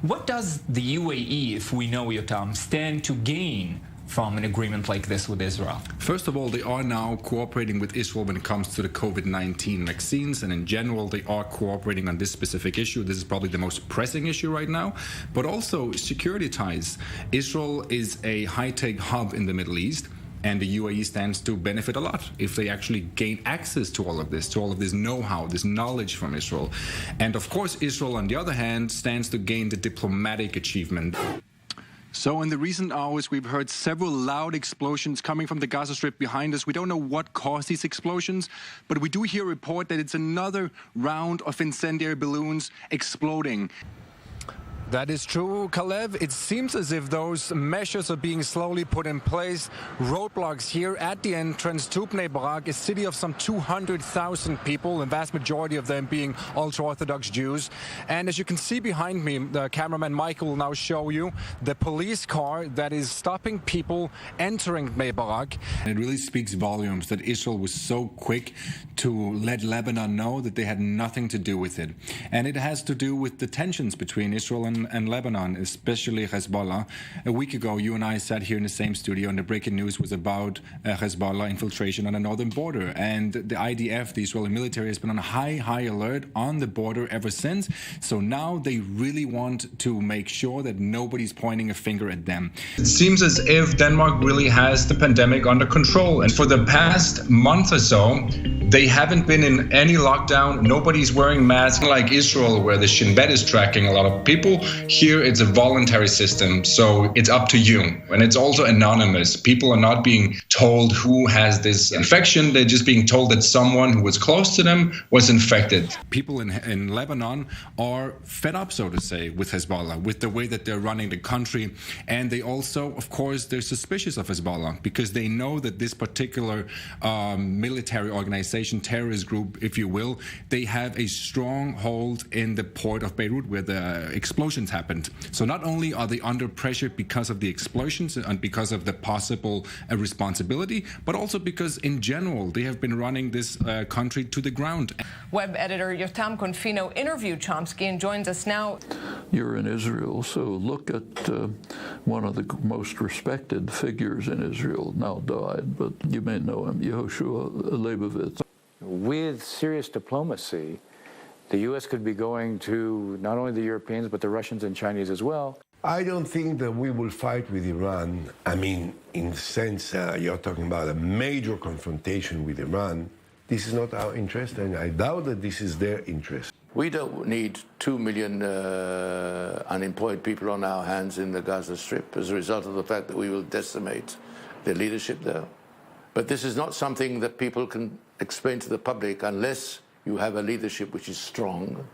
What does the UAE, if we know Jotam, stand to gain from an agreement like this with Israel? First of all, they are now cooperating with Israel when it comes to the COVID-19 vaccines, and in general, they are cooperating on this specific issue. This is probably the most pressing issue right now, but also security ties. Israel is a high-tech hub in the Middle East, and the UAE stands to benefit a lot if they actually gain access to all of this know-how, this knowledge from Israel. And of course, Israel, on the other hand, stands to gain the diplomatic achievement. So in the recent hours, we've heard several loud explosions coming from the Gaza Strip behind us. We don't know what caused these explosions, but we do hear a report that it's another round of incendiary balloons exploding. That is true, Kalev. It seems as if those measures are being slowly put in place. Roadblocks here at the entrance to Bnei Brak, a city of some 200,000 people, the vast majority of them being ultra-Orthodox Jews. And as you can see behind me, the cameraman Michael will now show you the police car that is stopping people entering Bnei Brak. It really speaks volumes that Israel was so quick to let Lebanon know that they had nothing to do with it. And it has to do with the tensions between Israel and Lebanon, especially Hezbollah. A week ago, you and I sat here in the same studio, and the breaking news was about Hezbollah infiltration on the northern border. And the IDF, the Israeli military, has been on high alert on the border ever since. So now they really want to make sure that nobody's pointing a finger at them. It seems as if Denmark really has the pandemic under control. And for the past month or so, they haven't been in any lockdown. Nobody's wearing masks like Israel, where the Shin Bet is tracking a lot of people. Here, it's a voluntary system, so it's up to you. And it's also anonymous. People are not being told who has this infection. They're just being told that someone who was close to them was infected. People in Lebanon are fed up, so to say, with Hezbollah, with the way that they're running the country. And they also, of course, they're suspicious of Hezbollah because they know that this particular military organization, terrorist group, if you will, they have a strong hold in the port of Beirut where the explosions happened. So not only are they under pressure because of the explosions and because of the possible responsibility, but also because in general they have been running this country to the ground. Web editor Jotam Confino interviewed Chomsky and joins us now. You're in Israel, so look at one of the most respected figures in Israel, now died, but you may know him, Yehoshua Leibovitz. With serious diplomacy, the U.S. could be going to not only the Europeans, but the Russians and Chinese as well. I don't think that we will fight with Iran. I mean, in the sense you're talking about a major confrontation with Iran. This is not our interest, and I doubt that this is their interest. We don't need 2 million unemployed people on our hands in the Gaza Strip as a result of the fact that we will decimate the leadership there. But this is not something that people can explain to the public unless you have a leadership which is strong